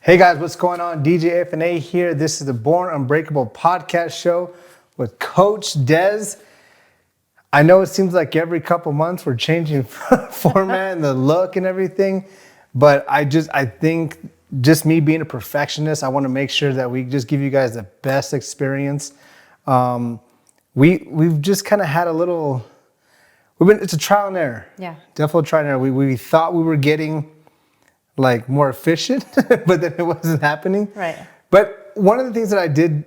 Hey guys, what's going on? DJ FNA here. This is the Born Unbreakable podcast show with Coach Dez. I know it seems like every couple months we're changing format and the look and everything, but I think just me being a perfectionist, I want to make sure that we just give you guys the best experience. We've just kind of had a little. It's a trial and error. Yeah, definitely trial and error. We thought we were getting like more efficient, but then it wasn't happening. right. But one of the things that I did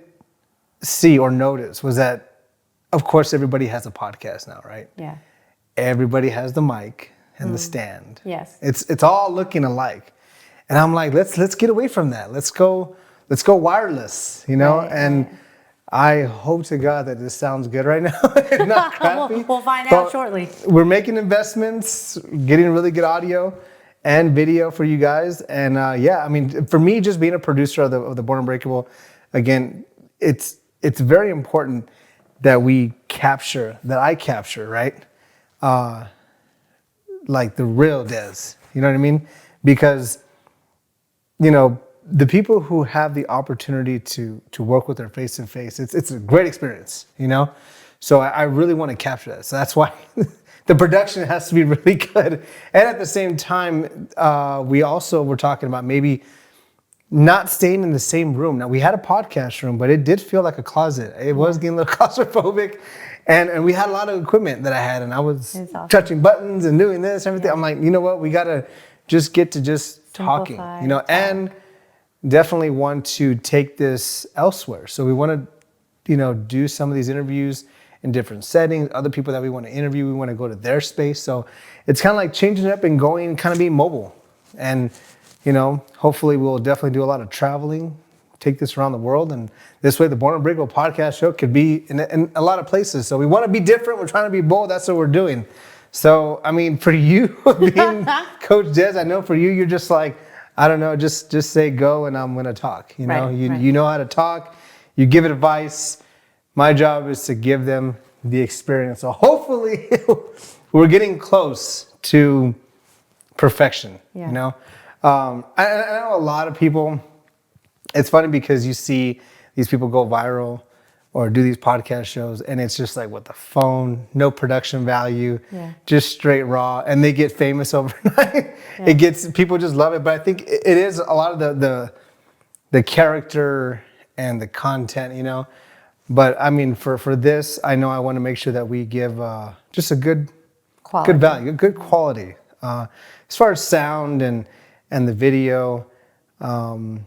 see or notice was that, of course, everybody has a podcast now, right? Yeah. Everybody has the mic and the stand. Yes. It's all looking alike. And I'm like, let's get away from that. Let's go wireless, you know? Right, and right. I hope to God that this sounds good right now. It's not crappy. We'll find But out shortly. We're making investments, getting really good audio and video for you guys. And yeah, I mean, for me, just being a producer of the Born Unbreakable, again, it's very important that I capture, right? Like the real Dez, you know what I mean? Because, you know, the people who have the opportunity to work with her face to face, it's a great experience, you know? So I really want to capture that. So that's why the production has to be really good. And at the same time, we also were talking about maybe not staying in the same room. Now, we had a podcast room, but it did feel like a closet. It was getting a little claustrophobic. And we had a lot of equipment that I had, and I was awesome. touching buttons and doing this and everything. I'm like, you know what? We got to just get to just talking, Simplify, you know, and definitely want to take this elsewhere. So we want to, you know, do some of these interviews in different settings. Other people that we want to interview, we want to go to their space. So it's kind of like changing it up and going, kind of being mobile. And, you know, hopefully we'll definitely do a lot of traveling, take this around the world. And this way the Born Unbreakable podcast show could be in a lot of places. So we want to be different. We're trying to be bold. That's what we're doing. So, I mean, for you being Coach Dez, I know for you, you're just like, I don't know, just say go and I'm going to talk. You know, Right, you know how to talk. You give advice. My job is to give them the experience. So hopefully we're getting close to perfection, Yeah. you know? I know a lot of people, it's funny because you see these people go viral or do these podcast shows and it's just like with the phone, no production value, just straight raw, and they get famous overnight. People just love it. But I think it is a lot of the character and the content, you know? But I mean, for this, I know I want to make sure that we give just a good value, good quality. As far as sound and the video, and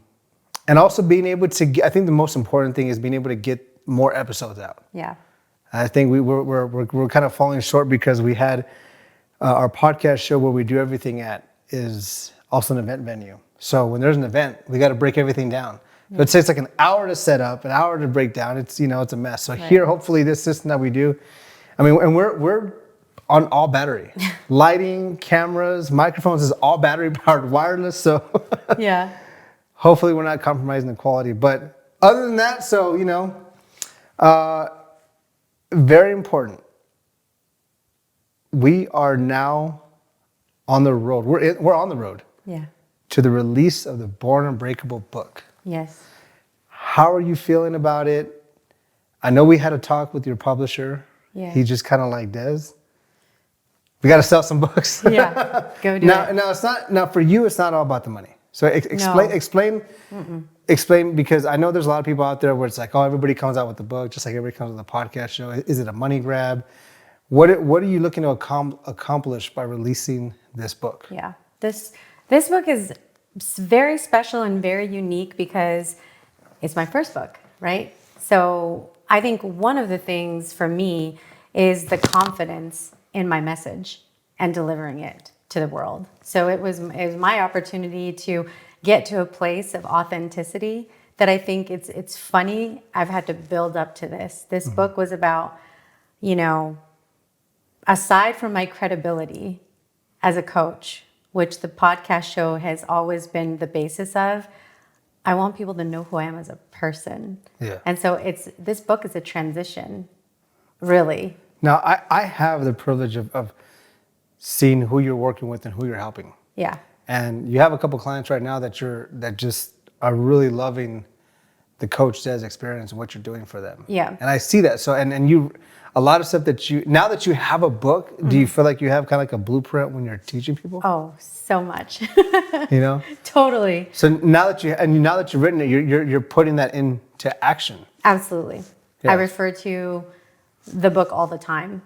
also being able to get, I think the most important thing is being able to get more episodes out. Yeah. I think we're kind of falling short because we had our podcast show where we do everything at is also an event venue. So when there's an event, we got to break everything down. So it's like an hour to set up, an hour to break down. It's, you know, it's a mess. So here, hopefully this system that we do, I mean, and we're on all battery. Lighting, cameras, microphones is all battery powered wireless. So Yeah. hopefully we're not compromising the quality. But other than that, so, you know, very important. We are now on the road. We're on the road Yeah. to the release of the Born Unbreakable book. Yes. How are you feeling about it? I know we had a talk with your publisher. Yeah. He's just kind of like, Dez, we got to sell some books. Yeah. Go do now, it. Now it's not. Now for you, it's not all about the money. So explain, because I know there's a lot of people out there where it's like, oh, everybody comes out with the book, just like everybody comes with a podcast show. Is it a money grab? What are you looking to accomplish by releasing this book? Yeah. This book is very special and very unique because it's my first book, right? So I think one of the things for me is the confidence in my message and delivering it to the world. So it was my opportunity to get to a place of authenticity that I think it's funny. I've had to build up to this. This book was about, you know, aside from my credibility as a coach, which the podcast show has always been the basis of, I want people to know who I am as a person. Yeah. And so this book is a transition, really. Now, I have the privilege of seeing who you're working with and who you're helping. Yeah. And you have a couple clients right now that just are really loving the Coach Dez experience and what you're doing for them. Yeah. And I see that. So, and you, a lot of stuff that you, now that you have a book, do you feel like you have kind of like a blueprint when you're teaching people? Oh, so much. You know? Totally. So now that you've written it, you're putting that into action. Absolutely. Yeah. I refer to the book all the time.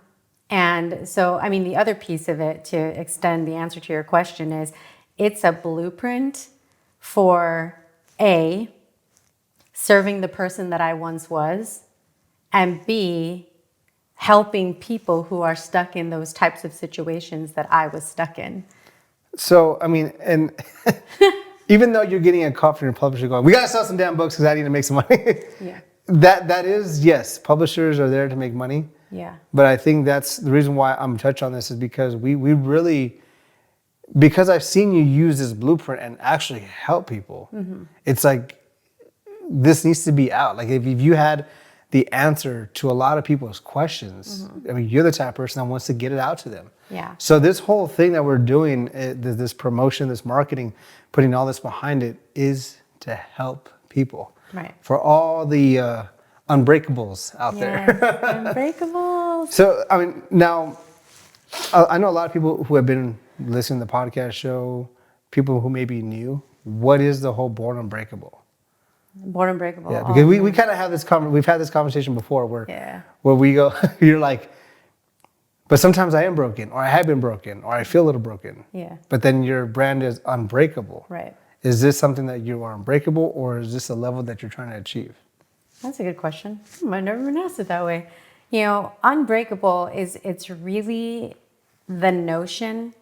And so, I mean, the other piece of it, to extend the answer to your question, is it's a blueprint for A, serving the person that I once was, and B, helping people who are stuck in those types of situations that I was stuck in. So, I mean, and even though you're getting a call from your publisher going, we got to sell some damn books because I need to make some money. Yeah. That is, yes, publishers are there to make money. Yeah. But I think that's the reason why I'm touching on this is because we really, because I've seen you use this blueprint and actually help people. It's like, this needs to be out. Like if you had the answer to a lot of people's questions, I mean, you're the type of person that wants to get it out to them. Yeah. So this whole thing that we're doing, this promotion, this marketing, putting all this behind it is to help people. Right. For all the unbreakables out there. Unbreakable. So, I mean, now, I know a lot of people who have been listening to the podcast show, people who may be new. What is the whole Born Unbreakable? Born Unbreakable. Yeah, because we kind of have this we've had this conversation before where we go, you're like, but sometimes I am broken, or I have been broken, or I feel a little broken. Yeah. But then your brand is Unbreakable. Right. Is this something that you are unbreakable, or is this a level that you're trying to achieve? That's a good question. I've never been asked it that way. You know, Unbreakable it's really the notion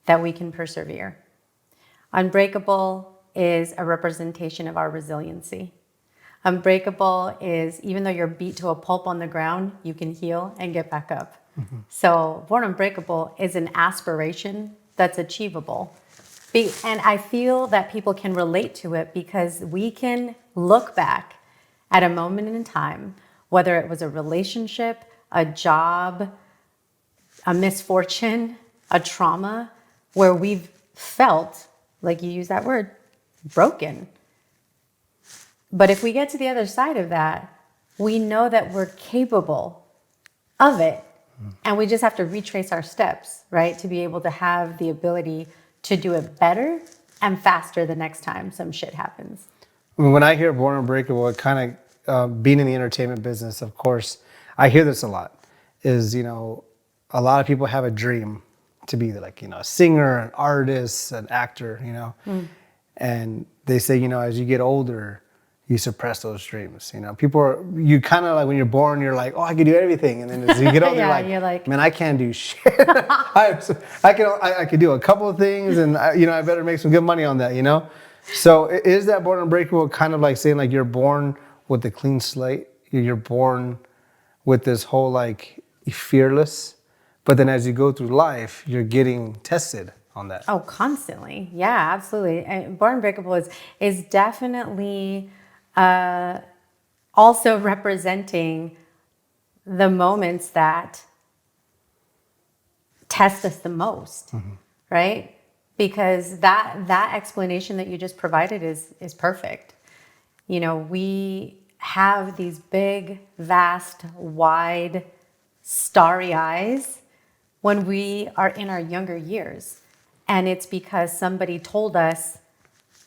that we can persevere. Unbreakable is a representation of our resiliency. Unbreakable is, even though you're beat to a pulp on the ground, you can heal and get back up. So Born Unbreakable is an aspiration that's achievable. And I feel that people can relate to it because we can look back at a moment in time, whether it was a relationship, a job, a misfortune, a trauma, where we've felt, like you use that word, broken. But if we get to the other side of that, we know that we're capable of it. And we just have to retrace our steps, right? To be able to have the ability to do it better and faster the next time some shit happens. When I hear Born Unbreakable, it kind of, being in the entertainment business, of course, I hear this a lot, is, you know, a lot of people have a dream to be like, you know, a singer, an artist, an actor, you know. And they say, you know, as you get older, you suppress those dreams. You know, you kind of like when you're born, you're like, oh, I can do everything. And then as you get older, you're like, man, I can't do shit. I can do a couple of things and, you know, I better make some good money on that, you know? So is that Born Unbreakable kind of like saying like you're born with a clean slate? You're born with this whole like fearless, but then as you go through life, you're getting tested on that. Oh, constantly. Yeah, absolutely. And Born Unbreakable is definitely also representing the moments that test us the most, right? Because that explanation that you just provided is perfect. You know, we have these big, vast, wide, starry eyes when we are in our younger years. And it's because somebody told us,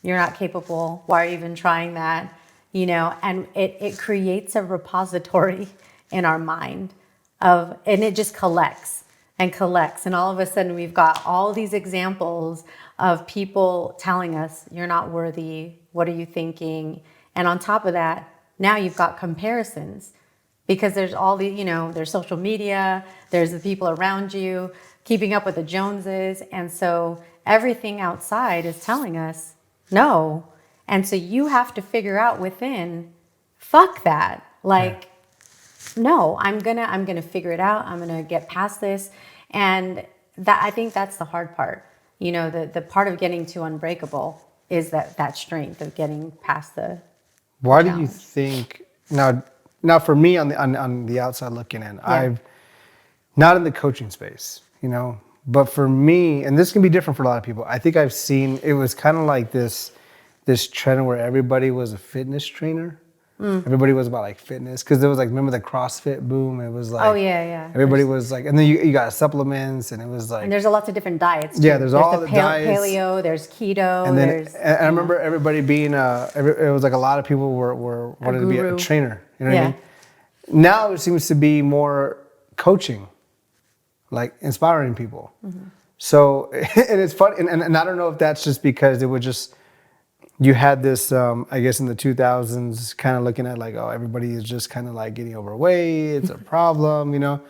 you're not capable, why are you even trying that? You know, and it creates a repository in our mind and it just collects and collects. And all of a sudden we've got all these examples of people telling us, you're not worthy, what are you thinking? And on top of that, now you've got comparisons because there's all the, you know, there's social media, there's the people around you, keeping up with the Joneses. And so everything outside is telling us no. And so you have to figure out within, fuck that. Like, no, I'm gonna figure it out. I'm gonna get past this. And that, I think that's the hard part. You know, the part of getting to Unbreakable is that strength of getting past the Why challenge. do you think now for me on the outside looking in, I've not in the coaching space, you know, but for me, and this can be different for a lot of people, I think I've seen it was kind of like this this trend where everybody was a fitness trainer. Everybody was about like fitness because there was like, remember the CrossFit boom? It was like, Oh yeah. everybody was like, and then you got supplements, and it was like, And there's lots of different diets. Too. Yeah, there's all the diets. Paleo, there's keto. And then I remember everybody being it was like a lot of people were wanted to be a trainer. You know what I mean? Now it seems to be more coaching, like inspiring people. So, and it's fun, and I don't know if that's just because it was just, you had this, I guess in the 2000s, kind of looking at like, oh, everybody is just kind of like getting overweight, it's a problem, you know?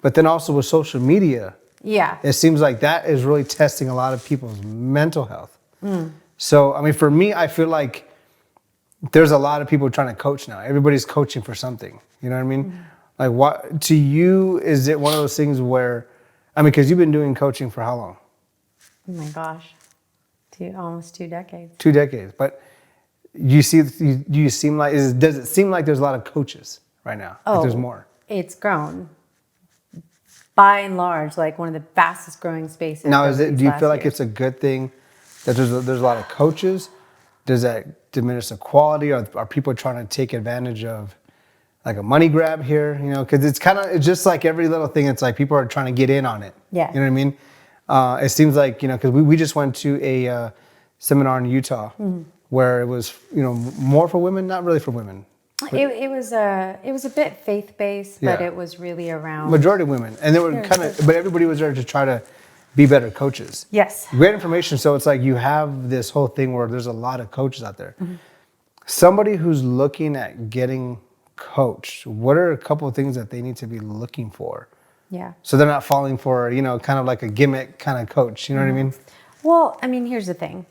But then also with social media, it seems like that is really testing a lot of people's mental health. So, I mean, for me, I feel like there's a lot of people trying to coach now. Everybody's coaching for something, you know what I mean? Like, what, to you, is it one of those things where, I mean, because you've been doing coaching for how long? Oh my gosh. Almost 2 decades. 2 decades. But do you seem like, does it seem like there's a lot of coaches right now? Oh, like there's more. It's grown. By and large, like one of the fastest growing spaces. Now, do you feel like it's a good thing that there's a lot of coaches? Does that diminish the quality? Or are people trying to take advantage of like a money grab here? You know, because it's just like every little thing. It's like people are trying to get in on it. Yeah. You know what I mean? It seems like, you know, because we just went to a seminar in Utah where it was, you know, more for women, not really for women. It was a bit faith-based, but it was really around majority women, and they were but everybody was there to try to be better coaches. Yes. Great information. So it's like you have this whole thing where there's a lot of coaches out there. Somebody who's looking at getting coached, what are a couple of things that they need to be looking for? Yeah. So they're not falling for, you know, kind of like a gimmick kind of coach. You know what I mean? Well, I mean, here's the thing.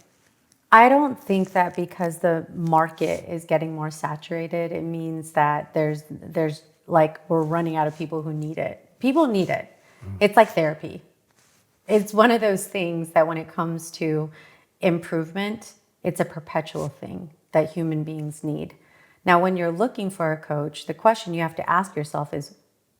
I don't think that because the market is getting more saturated, it means that there's like we're running out of people who need it. People need it. It's like therapy. It's one of those things that when it comes to improvement, it's a perpetual thing that human beings need. Now, when you're looking for a coach, the question you have to ask yourself is,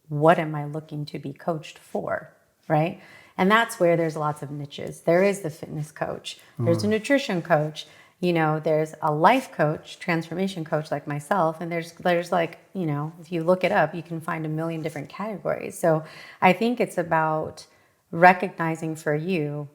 what am I looking to be coached for, right? And that's where there's lots of niches. There is the fitness coach. There's a nutrition coach. You know, there's a life coach, transformation coach like myself. And there's like, you know, if you look it up, you can find a million different categories. So I think it's about recognizing for you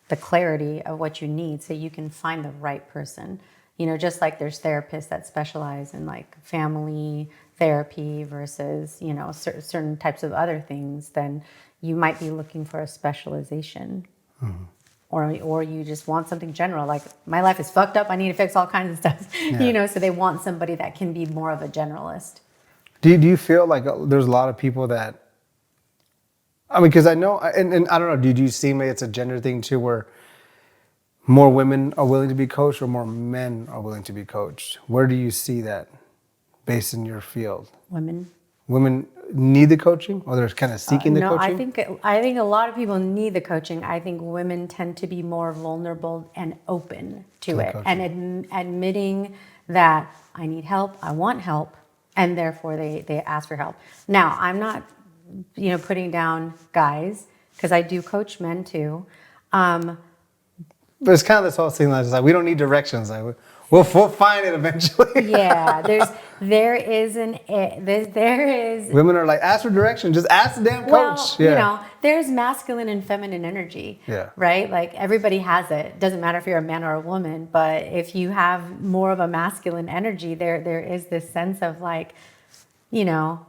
the clarity of what you need so you can find the right person. You know, just like there's therapists that specialize in like family therapy versus, you know, certain types of other things, then you might be looking for a specialization. Or you just want something general, like my life is fucked up, I need to fix all kinds of stuff. You know, so they want somebody that can be more of a generalist. Do you feel like there's a lot of people that, I mean, because I know, and I don't know, do you see maybe it's a gender thing too, where more women are willing to be coached or more men are willing to be coached? Where do you see that based in your field? Women need the coaching, or they're kind of seeking the coaching? I think a lot of people need the coaching. I think women tend to be more vulnerable and open to it, and admitting that I need help, I want help, and therefore they ask for help. Now, I'm not, you know, putting down guys, because I do coach men too. But it's kind of this whole thing that's like, we don't need directions. Like, we'll find it eventually. Yeah, there is. Women are like, ask for direction. Just ask the damn coach. You know, there's masculine and feminine energy. Yeah. Right. Like everybody has it. Doesn't matter if you're a man or a woman. But if you have more of a masculine energy, there is this sense of like, you know,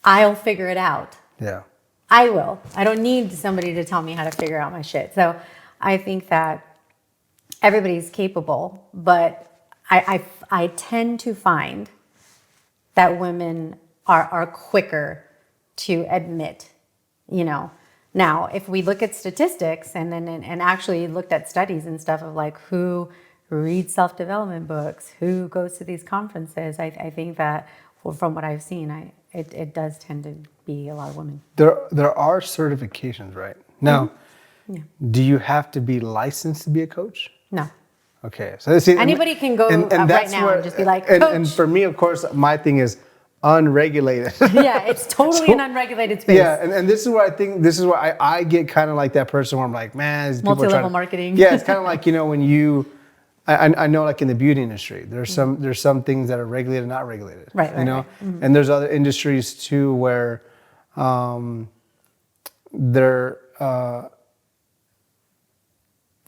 I'll figure it out. Yeah. I will. I don't need somebody to tell me how to figure out my shit. So I think that everybody's capable, but I tend to find that women are quicker to admit, you know. Now, if we look at statistics and actually looked at studies and stuff of like who reads self-development books, who goes to these conferences, I think that from what I've seen, it does tend to be a lot of women. There are certifications, right? Now, do you have to be licensed to be a coach? No. Okay. So see, anybody can go and right now and just be like, coach. And for me, of course, my thing is unregulated. Yeah, it's totally an unregulated space. Yeah, and this is where I get kind of like that person where I'm like, man, multi-level marketing. Yeah, it's kind of like, you know, when I know like in the beauty industry, there's some things that are regulated, not regulated. Right. You know, Right. Mm-hmm. and there's other industries too where they're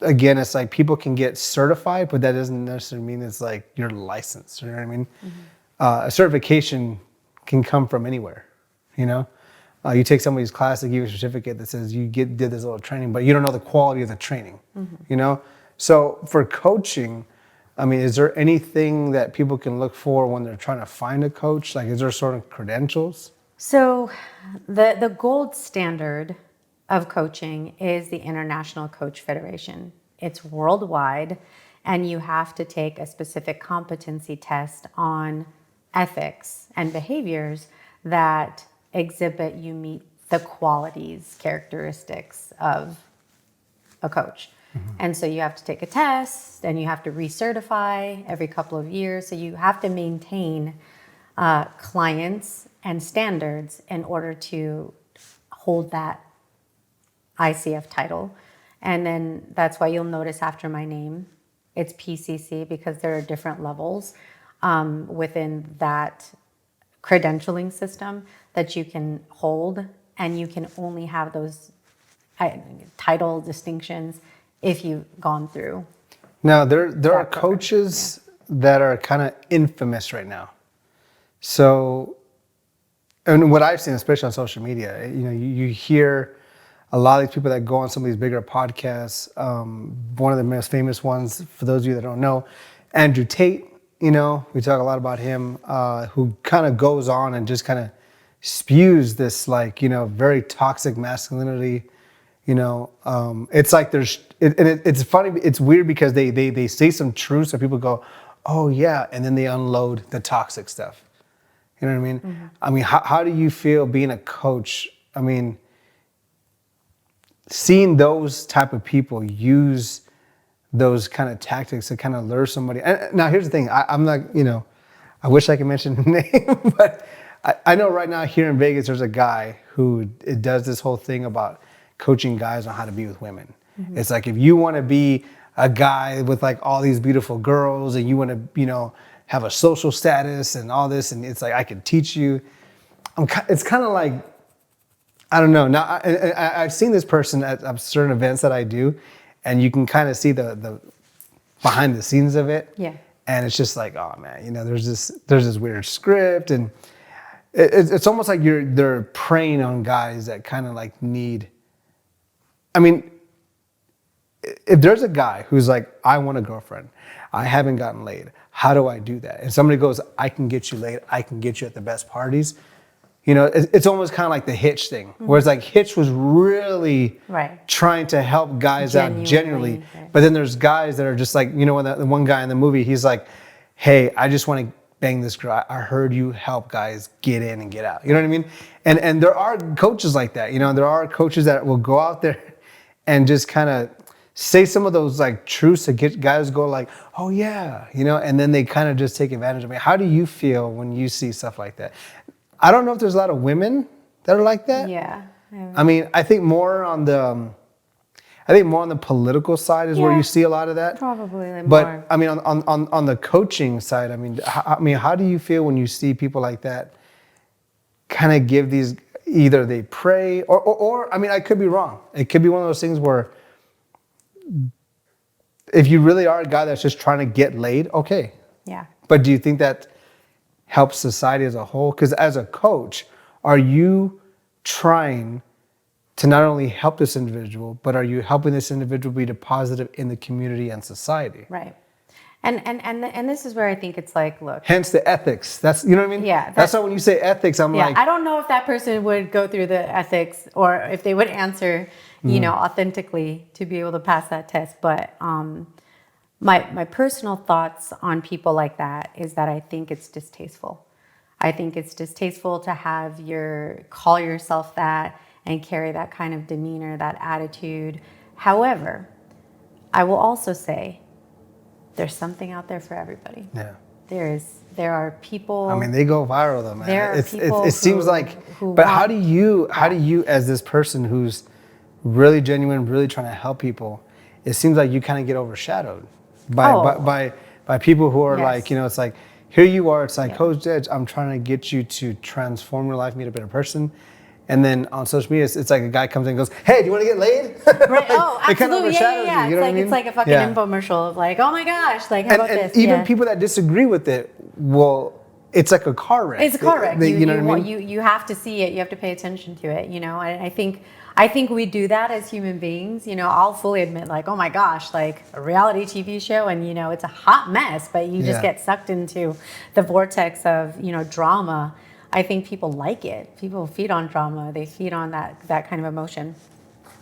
again, it's like people can get certified, but that doesn't necessarily mean it's like you're licensed. You know what I mean? A certification can come from anywhere. You know, you take somebody's class, they give you a certificate that says you did this little training, but you don't know the quality of the training. You know, so for coaching, I mean, is there anything that people can look for when they're trying to find a coach? Like, is there sort of credentials? So the gold standard of coaching is the International Coach Federation. It's worldwide, and you have to take a specific competency test on ethics and behaviors that exhibit you meet the qualities, characteristics of a coach. And so you have to take a test, and you have to recertify every couple of years. So you have to maintain clients and standards in order to hold that ICF title. And then that's why you'll notice after my name, it's PCC, because there are different levels within that credentialing system that you can hold, and you can only have those title distinctions if you've gone through. Now, there are coaches that are kind of infamous right now. So, and what I've seen, especially on social media, you know, you hear a lot of these people that go on some of these bigger podcasts. One of the most famous ones, for those of you that don't know, Andrew Tate, you know, we talk a lot about him, who kind of goes on and just kind of spews this, like, you know, very toxic masculinity. You know, it's like it's funny, it's weird because they say some truths so people go, oh yeah, and then they unload the toxic stuff. You know what I mean? I mean, how do you feel being a coach? I mean, seeing those type of people use those kind of tactics to kind of lure somebody. And now here's the thing, I'm not, you know, I wish I could mention the name, but I know right now here in Vegas, there's a guy who does this whole thing about coaching guys on how to be with women. It's like, if you want to be a guy with like all these beautiful girls and you want to, you know, have a social status and all this, and it's like, I can teach you. It's kind of like, I don't know. Now, I've seen this person at certain events that I do, and you can kind of see the behind the scenes of it. Yeah. And it's just like, oh man, you know, there's this weird script, and it's almost like they're preying on guys that kind of like need. I mean, if there's a guy who's like, I want a girlfriend, I haven't gotten laid, how do I do that? And somebody goes, I can get you laid, I can get you at the best parties. You know, it's almost kind of like the Hitch thing, where it's like Hitch was really trying to help guys out genuinely. Right. But then there's guys that are just like, you know, when the one guy in the movie, he's like, hey, I just want to bang this girl. I heard you help guys get in and get out. You know what I mean? And there are coaches like that. You know, there are coaches that will go out there and just kind of say some of those like truths to get guys to go like, oh yeah, you know, and then they kind of just take advantage of me. How do you feel when you see stuff like that? I don't know if there's a lot of women that are like that. Yeah. I mean, I think more on the political side is where you see a lot of that. Probably more. But I mean, on the coaching side, I mean, how do you feel when you see people like that kind of give these, either they pray or I mean, I could be wrong. It could be one of those things where if you really are a guy that's just trying to get laid, okay. Yeah. But do you think that helps society as a whole? Because as a coach, are you trying to not only help this individual, but are you helping this individual be positive in the community and society? Right. And this is where I think it's like, look. Hence the ethics. That's, you know what I mean? Yeah. That's why when you say ethics, I'm like. I don't know if that person would go through the ethics or if they would answer, you know, authentically to be able to pass that test. But my personal thoughts on people like that is that I think it's distasteful. I think it's distasteful to call yourself that and carry that kind of demeanor, that attitude. However, I will also say there's something out there for everybody. Yeah. There are people. I mean, they go viral though, man. There are people it seems like, but how do you as this person who's really genuine, really trying to help people, it seems like you kind of get overshadowed. by people who are Yes. like, it's like, here you are. It's like, Yeah. Coach Dez, I'm trying to get you to transform your life, be a better person. And then on social media, it's like a guy comes in and goes, hey, do you want to get laid? Right. Oh, It kind of absolutely. overshadows Yeah. you. You know what I mean? It's like a fucking Yeah. infomercial of like, oh my gosh, like how about And this? even Yeah. people that disagree with it, it's like a car wreck. It's a car wreck. You know what I mean? You have to see it. You have to pay attention to it. And I think we do that as human beings. I'll fully admit, like, oh my gosh, like a reality TV show, and it's a hot mess, but you just get sucked into the vortex of drama. I think people like it. People feed on drama. They feed on that kind of emotion.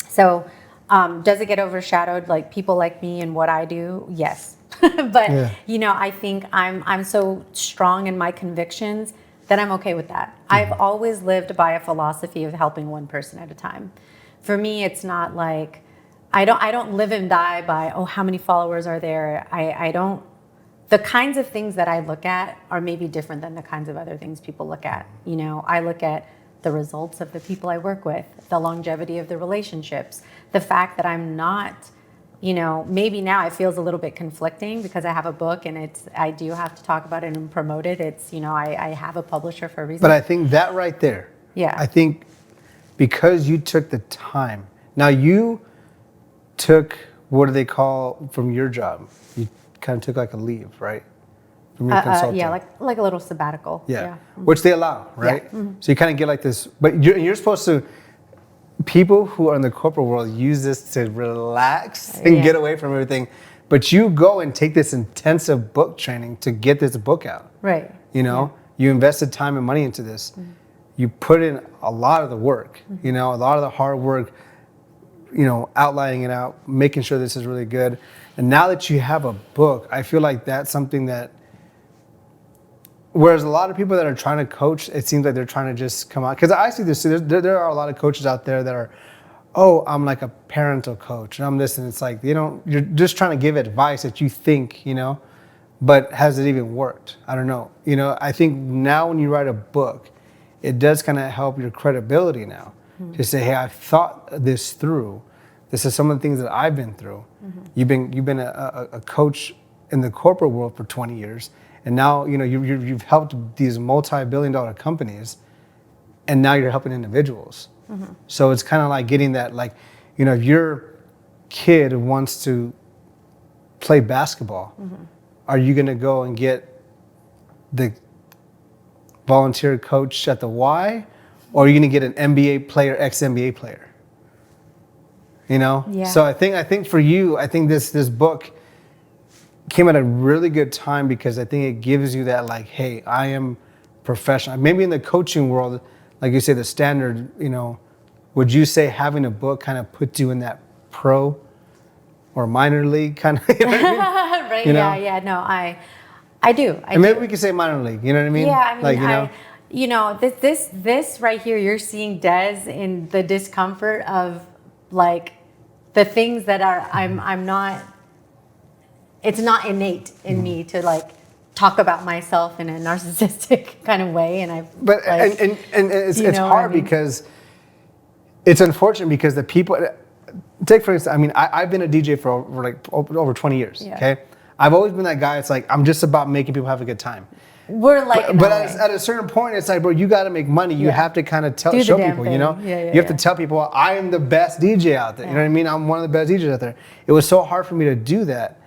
So, does it get overshadowed, like people like me and what I do? Yes. But I think I'm so strong in my convictions that I'm okay with that. I've always lived by a philosophy of helping one person at a time. For me, it's not like I don't live and die by how many followers are there. I don't. The kinds of things that I look at are maybe different than the kinds of other things people look at. I look at the results of the people I work with, the longevity of the relationships, the fact that I'm not, maybe now it feels a little bit conflicting because I have a book and I do have to talk about it and promote it. It's, I have a publisher for a reason. But I think that right there, I think because you took the time. Now you took, what do they call from your job? You kind of took like a leave, right? From your consulting. Yeah, like a little sabbatical. Yeah. Which they allow, right? Yeah. Mm-hmm. So you kind of get like this, but you're supposed to, people who are in the corporate world use this to relax and get away from everything. But you go and take this intensive book training to get this book out. Right. You invested time and money into this. Mm-hmm. You put in a lot of the work, a lot of the hard work, outlining it out, making sure this is really good. And now that you have a book, I feel like that's something that, whereas a lot of people that are trying to coach, it seems like they're trying to just come out. Because I see this, there are a lot of coaches out there that are, I'm like a parental coach, and I'm this, and it's like, you're just trying to give advice that you think, but has it even worked? I don't know. I think now when you write a book, it does kind of help your credibility now. Mm-hmm. To say, hey, I've thought this through. This is some of the things that I've been through. Mm-hmm. You've been a coach in the corporate world for 20 years. And now, you've helped these multi-billion-dollar companies, and now you're helping individuals. Mm-hmm. So it's kind of like getting that, like, if your kid wants to play basketball, are you going to go and get the volunteer coach at the Y, or are you going to get an NBA player, ex-NBA player? Yeah. So I think for you, I think this book came at a really good time because I think it gives you that, like, hey, I am professional. Maybe in the coaching world, like you say, the standard, would you say having a book kind of puts you in that pro or minor league kind of? You know what I mean? Right. Yeah. No, I do. And maybe we could say minor league. You know what I mean? Yeah. I mean, this right here, you're seeing Dez in the discomfort of, like, the things that I'm not. It's not innate in me to, like, talk about myself in a narcissistic kind of way, and But like, and it's hard because it's unfortunate because the people. Take for instance, I mean, I've been a DJ for over 20 years. Yeah. Okay, I've always been that guy. It's like I'm just about making people have a good time. We're like, but at a certain point, it's like, bro, you got to make money. You have to kind of show people, thing. You have to tell people, I am the best DJ out there. You know what I mean? I'm one of the best DJs out there. It was so hard for me to do that.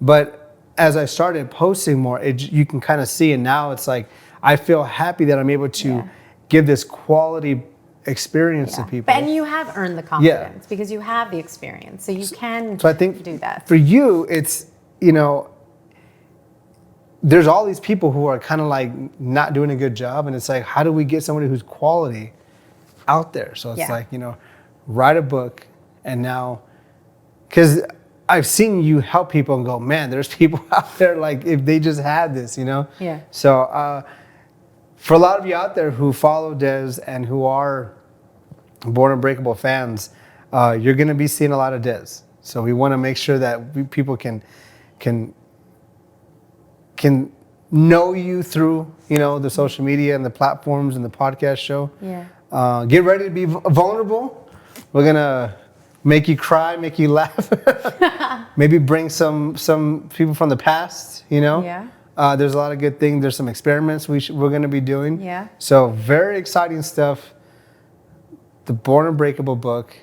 But as I started posting more, you can kind of see, and now it's like, I feel happy that I'm able to give this quality experience to people. And you have earned the confidence because you have the experience. So you can I think do that. For you, it's, there's all these people who are kind of like not doing a good job, and it's like, how do we get somebody who's quality out there? So it's like, write a book, and now, because I've seen you help people and go, man, there's people out there, like, if they just had this, Yeah. So for a lot of you out there who follow Dez and who are Born Unbreakable fans, you're going to be seeing a lot of Dez. So we want to make sure that people can know you through, the social media and the platforms and the podcast show. Yeah. Get ready to be vulnerable. We're going to make you cry, make you laugh. Maybe bring some people from the past, you know? Yeah. There's a lot of good things. There's some experiments we're going to be doing. Yeah. So very exciting stuff. The Born Unbreakable book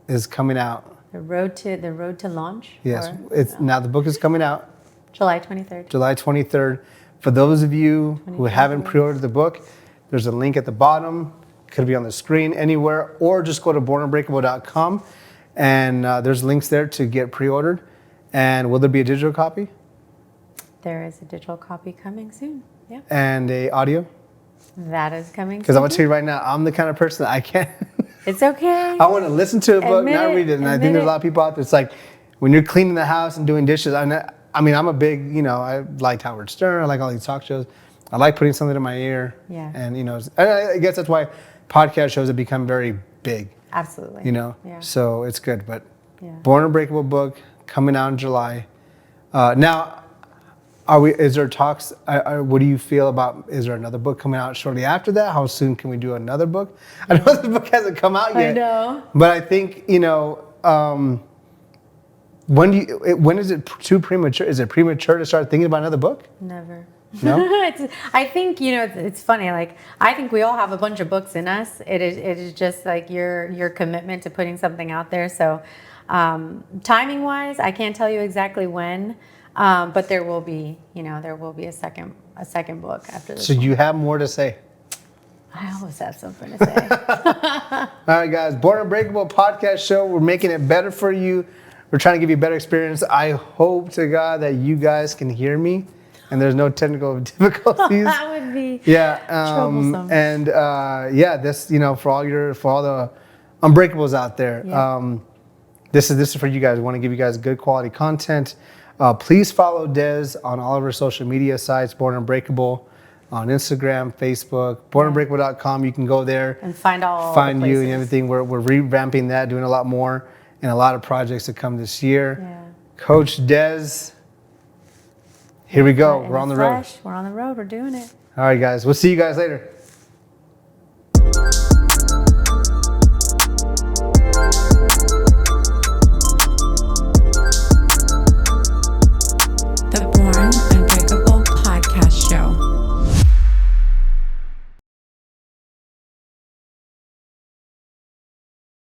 is coming out. The road to launch. Yes, Or, now the book is coming out July 23rd. July 23rd. For those of you who haven't pre-ordered the book, there's a link at the bottom. Could be on the screen anywhere, or just go to bornunbreakable.com, and there's links there to get pre-ordered. And will there be a digital copy? There is a digital copy coming soon. Yeah. And a audio? That is coming soon. Because I'm going to tell you right now, I'm the kind of person that I can't. It's okay. I want to listen to a book, Admit not it, read it. And I think admit there's a it. lot of people out there, it's like, when you're cleaning the house and doing dishes, I mean, I'm a big, you know, I like Howard Stern, I like all these talk shows. I like putting something in my ear. Yeah. And, you know, and I guess that's why podcast shows have become very big, Absolutely. you know? Yeah. So it's good. But Yeah. Born Unbreakable book coming out in July. Now, is there talks, what do you feel about, is there another book coming out shortly after that? How soon can we do another book? I know the book hasn't come out yet. I know. But I think, you know, when is it too premature? Is it premature to start thinking about another book? Never. No? I think, you know, it's funny. Like, I think we all have a bunch of books in us. It is just like your commitment to putting something out there. So, timing wise, I can't tell you exactly when, but there will be, you know, a second book after this. So you have more to say. I always have something to say. All right, guys. Born Unbreakable podcast show. We're making it better for you. We're trying to give you a better experience. I hope to God that you guys can hear me and there's no technical difficulties. That would be troublesome. And this, you know, for all the unbreakables out there, Yeah. this is for you guys. We want to give you guys good quality content. Please follow Dez on all of our social media sites, Born Unbreakable, on Instagram, Facebook, bornunbreakable.com. You can go there and find all find the you and places. everything. We're revamping that, doing a lot more, and a lot of projects to come this year. Yeah. Coach Dez, here we go. In We're on the the road. flesh. We're on the road. We're doing it. All right, guys. We'll see you guys later.